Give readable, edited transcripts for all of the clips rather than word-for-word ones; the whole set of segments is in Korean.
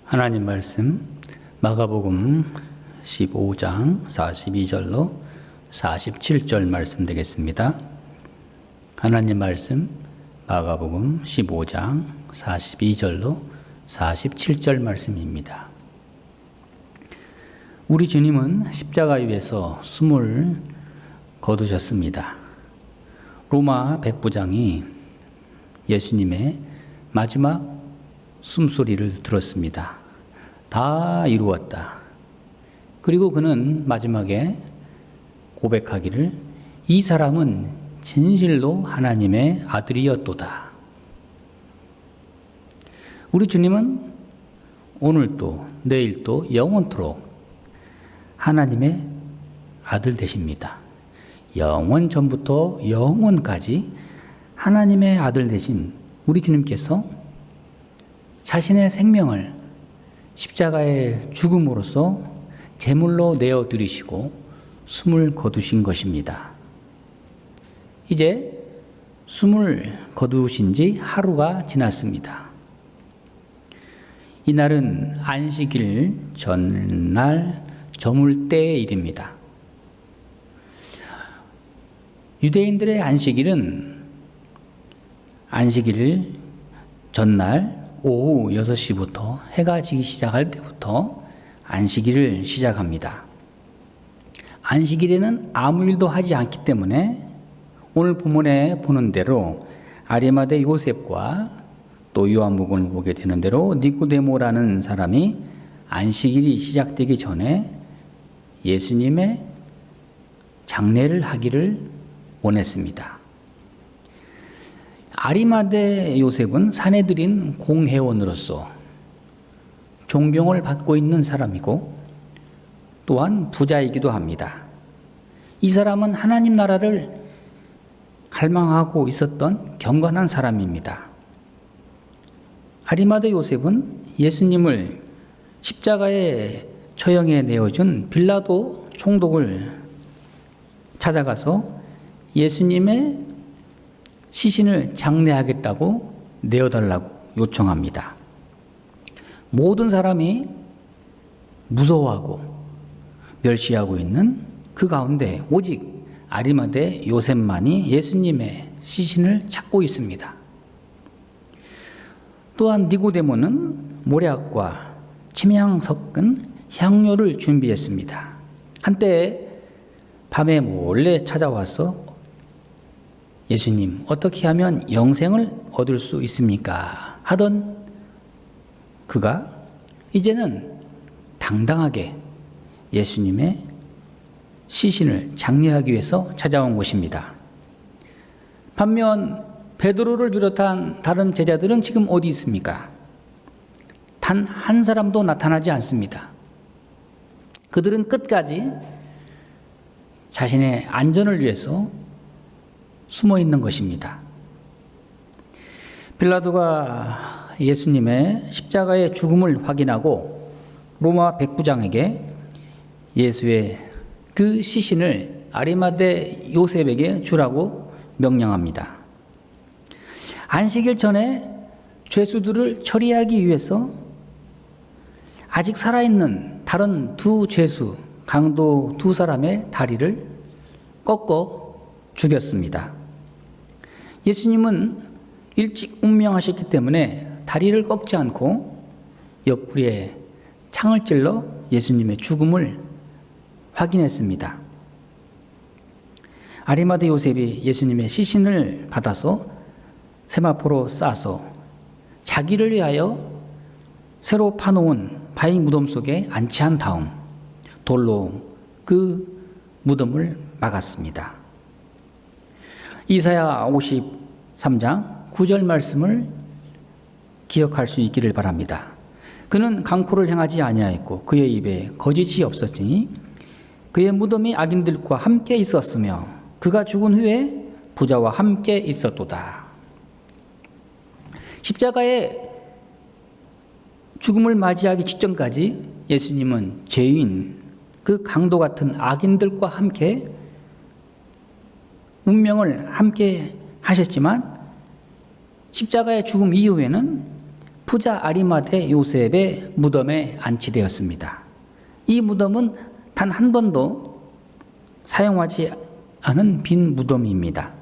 하나님 말씀 마가복음 15장 42절로 47절 말씀 되겠습니다. 하나님 말씀 마가복음 15장 42절로 47절 말씀입니다. 우리 주님은 십자가 위에서 숨을 거두셨습니다. 로마 백부장이 예수님의 마지막 숨소리를 들었습니다. 다 이루었다. 그리고 그는 마지막에 고백하기를 이 사람은 진실로 하나님의 아들이었도다. 우리 주님은 오늘도 내일도 영원토록 하나님의 아들 되십니다. 영원 전부터 영원까지 하나님의 아들 되신 우리 주님께서 자신의 생명을 십자가의 죽음으로써 제물로 내어드리시고 숨을 거두신 것입니다. 이제 숨을 거두신 지 하루가 지났습니다. 이날은 안식일 전날 저물 때의 일입니다. 유대인들의 안식일은 안식일 전날 오후 6시부터 해가 지기 시작할 때부터 안식일을 시작합니다. 안식일에는 아무 일도 하지 않기 때문에 오늘 본문에 보는 대로 아리마대 요셉과 또 요한복음을 보게 되는 대로 니고데모라는 사람이 안식일이 시작되기 전에 예수님의 장례를 하기를 원했습니다. 아리마대 요셉은 사내들인 공회원으로서 존경을 받고 있는 사람이고 또한 부자이기도 합니다. 이 사람은 하나님 나라를 갈망하고 있었던 경건한 사람입니다. 아리마대 요셉은 예수님을 십자가에 처형해 내어준 빌라도 총독을 찾아가서 예수님의 시신을 장례하겠다고 내어달라고 요청합니다. 모든 사람이 무서워하고 멸시하고 있는 그 가운데 오직 아리마대 요셉만이 예수님의 시신을 찾고 있습니다. 또한 니고데모는 모략과 침향 섞은 향료를 준비했습니다. 한때 밤에 몰래 찾아와서 예수님, 어떻게 하면 영생을 얻을 수 있습니까? 하던 그가 이제는 당당하게 예수님의 시신을 장례하기 위해서 찾아온 것입니다. 반면 베드로를 비롯한 다른 제자들은 지금 어디 있습니까? 단 한 사람도 나타나지 않습니다. 그들은 끝까지 자신의 안전을 위해서 숨어 있는 것입니다. 빌라도가 예수님의 십자가의 죽음을 확인하고 로마 백부장에게 예수의 그 시신을 아리마대 요셉에게 주라고 명령합니다. 안식일 전에 죄수들을 처리하기 위해서 아직 살아있는 다른 두 죄수, 강도 두 사람의 다리를 꺾어 죽였습니다. 예수님은 일찍 운명하셨기 때문에 다리를 꺾지 않고 옆구리에 창을 찔러 예수님의 죽음을 확인했습니다. 아리마대 요셉이 예수님의 시신을 받아서 세마포로 싸서 자기를 위하여 새로 파놓은 바위 무덤 속에 안치한 다음 돌로 그 무덤을 막았습니다. 이사야 53장 9절 말씀을 기억할 수 있기를 바랍니다. 그는 강포를 행하지 아니하였고 그의 입에 거짓이 없었으니 그의 무덤이 악인들과 함께 있었으며 그가 죽은 후에 부자와 함께 있었도다. 십자가의 죽음을 맞이하기 직전까지 예수님은 죄인, 그 강도 같은 악인들과 함께 운명을 함께 하셨지만 십자가의 죽음 이후에는 부자 아리마대 요셉의 무덤에 안치되었습니다. 이 무덤은 단 한 번도 사용하지 않은 빈 무덤입니다.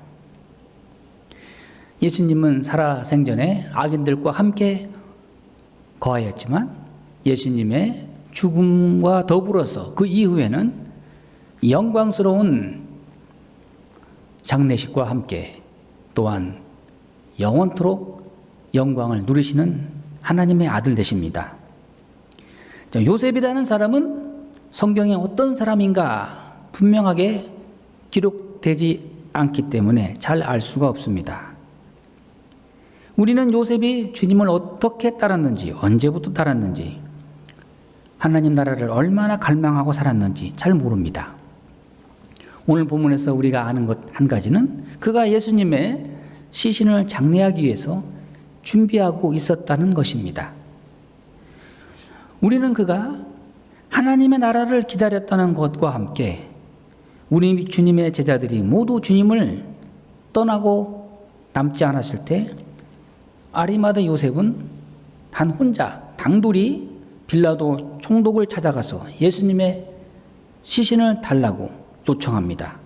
예수님은 살아생전에 악인들과 함께 거하였지만 예수님의 죽음과 더불어서 그 이후에는 영광스러운 장례식과 함께 또한 영원토록 영광을 누리시는 하나님의 아들 되십니다. 요셉이라는 사람은 성경에 어떤 사람인가 분명하게 기록되지 않기 때문에 잘 알 수가 없습니다. 우리는 요셉이 주님을 어떻게 따랐는지, 언제부터 따랐는지, 하나님 나라를 얼마나 갈망하고 살았는지 잘 모릅니다. 오늘 본문에서 우리가 아는 것 한 가지는 그가 예수님의 시신을 장례하기 위해서 준비하고 있었다는 것입니다. 우리는 그가 하나님의 나라를 기다렸다는 것과 함께 우리 주님의 제자들이 모두 주님을 떠나고 남지 않았을 때 아리마대 요셉은 단 혼자 당돌이 빌라도 총독을 찾아가서 예수님의 시신을 달라고 요청합니다.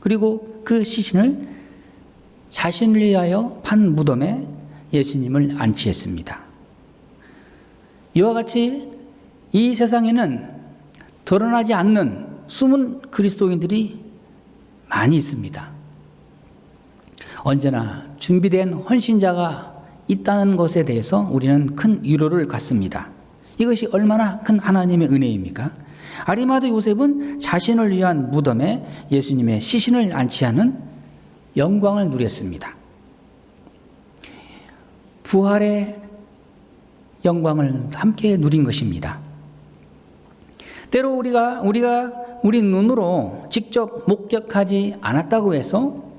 그리고 그 시신을 자신을 위하여 판 무덤에 예수님을 안치했습니다. 이와 같이 이 세상에는 드러나지 않는 숨은 그리스도인들이 많이 있습니다. 언제나 준비된 헌신자가 있다는 것에 대해서 우리는 큰 위로를 갖습니다. 이것이 얼마나 큰 하나님의 은혜입니까? 아리마대 요셉은 자신을 위한 무덤에 예수님의 시신을 안치하는 영광을 누렸습니다. 부활의 영광을 함께 누린 것입니다. 때로 우리가 우리 눈으로 직접 목격하지 않았다고 해서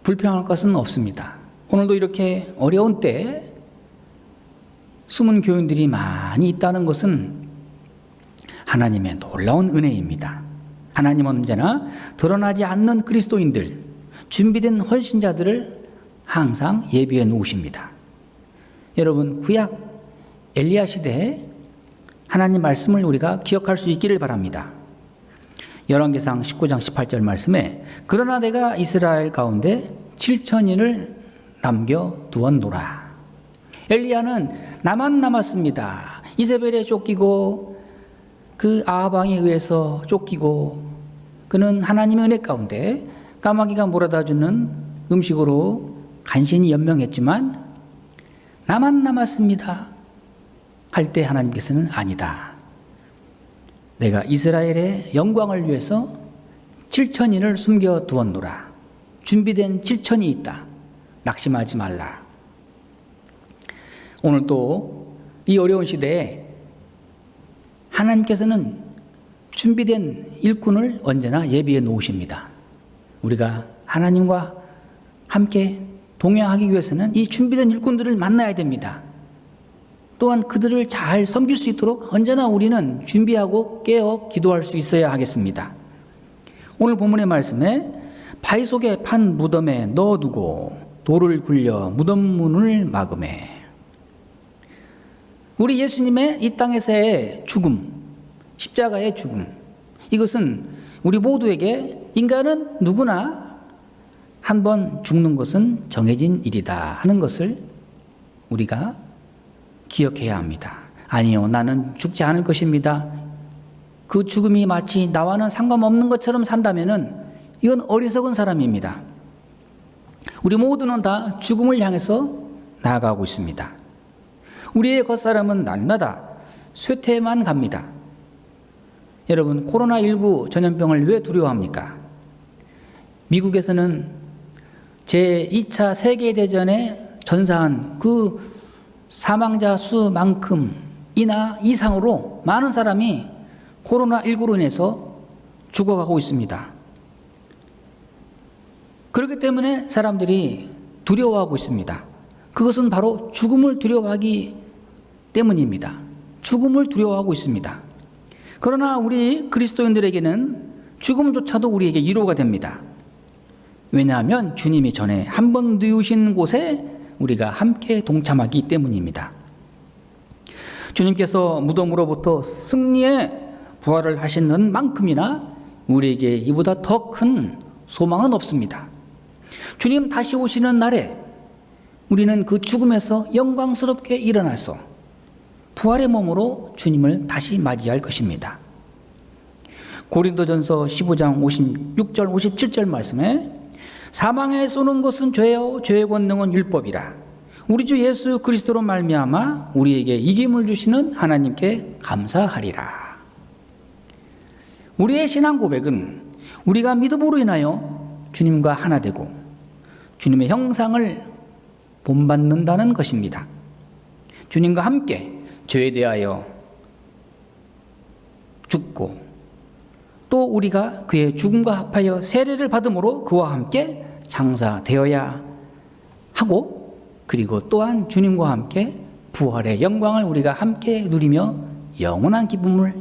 불평할 것은 없습니다. 오늘도 이렇게 어려운 때 숨은 교인들이 많이 있다는 것은 하나님의 놀라운 은혜입니다. 하나님은 언제나 드러나지 않는 그리스도인들, 준비된 헌신자들을 항상 예비해 놓으십니다. 여러분, 구약 엘리야 시대에 하나님 말씀을 우리가 기억할 수 있기를 바랍니다. 열왕기상 19장 18절 말씀에 그러나 내가 이스라엘 가운데 7천인을 남겨두었노라. 엘리야는 나만 남았습니다. 이세벨에 쫓기고 그 아합 왕에 의해서 쫓기고 그는 하나님의 은혜 가운데 까마귀가 몰아다주는 음식으로 간신히 연명했지만 나만 남았습니다 할 때 하나님께서는 아니다. 내가 이스라엘의 영광을 위해서 7천인을 숨겨두었노라. 준비된 7천이 있다. 낙심하지 말라. 오늘 또 이 어려운 시대에 하나님께서는 준비된 일꾼을 언제나 예비해 놓으십니다. 우리가 하나님과 함께 동행하기 위해서는 이 준비된 일꾼들을 만나야 됩니다. 또한 그들을 잘 섬길 수 있도록 언제나 우리는 준비하고 깨어 기도할 수 있어야 하겠습니다. 오늘 본문의 말씀에 바위 속에 판 무덤에 넣어두고 돌을 굴려 무덤 문을 막으매. 우리 예수님의 이 땅에서의 죽음, 십자가의 죽음, 이것은 우리 모두에게 인간은 누구나 한 번 죽는 것은 정해진 일이다 하는 것을 우리가 기억해야 합니다. 아니요, 나는 죽지 않을 것입니다. 그 죽음이 마치 나와는 상관없는 것처럼 산다면은 이건 어리석은 사람입니다. 우리 모두는 다 죽음을 향해서 나아가고 있습니다. 우리의 겉사람은 날마다 쇠퇴만 갑니다. 여러분, 코로나19 전염병을 왜 두려워합니까? 미국에서는 제2차 세계대전에 전사한 그 사망자 수만큼이나 이상으로 많은 사람이 코로나19로 인해서 죽어가고 있습니다. 그렇기 때문에 사람들이 두려워하고 있습니다. 그것은 바로 죽음을 두려워하기 때문입니다. 죽음을 두려워하고 있습니다. 그러나 우리 그리스도인들에게는 죽음조차도 우리에게 위로가 됩니다. 왜냐하면 주님이 전에 한 번 누우신 곳에 우리가 함께 동참하기 때문입니다. 주님께서 무덤으로부터 승리의 부활을 하시는 만큼이나 우리에게 이보다 더 큰 소망은 없습니다. 주님 다시 오시는 날에 우리는 그 죽음에서 영광스럽게 일어나서 부활의 몸으로 주님을 다시 맞이할 것입니다. 고린도전서 15장 56절 57절 말씀에 사망에 쏘는 것은 죄요 죄의 권능은 율법이라 우리 주 예수 그리스도로 말미암아 우리에게 이김을 주시는 하나님께 감사하리라. 우리의 신앙 고백은 우리가 믿음으로 인하여 주님과 하나 되고 주님의 형상을 본받는다는 것입니다. 주님과 함께 죄에 대하여 죽고 또 우리가 그의 죽음과 합하여 세례를 받음으로 그와 함께 장사되어야 하고 그리고 또한 주님과 함께 부활의 영광을 우리가 함께 누리며 영원한 기쁨을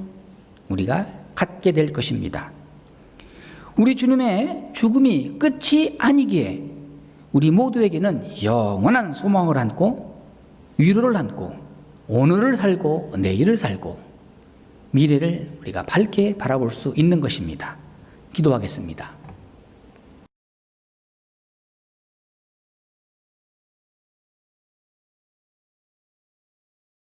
우리가 갖게 될 것입니다. 우리 주님의 죽음이 끝이 아니기에 우리 모두에게는 영원한 소망을 안고 위로를 안고 오늘을 살고 내일을 살고 미래를 우리가 밝게 바라볼 수 있는 것입니다. 기도하겠습니다.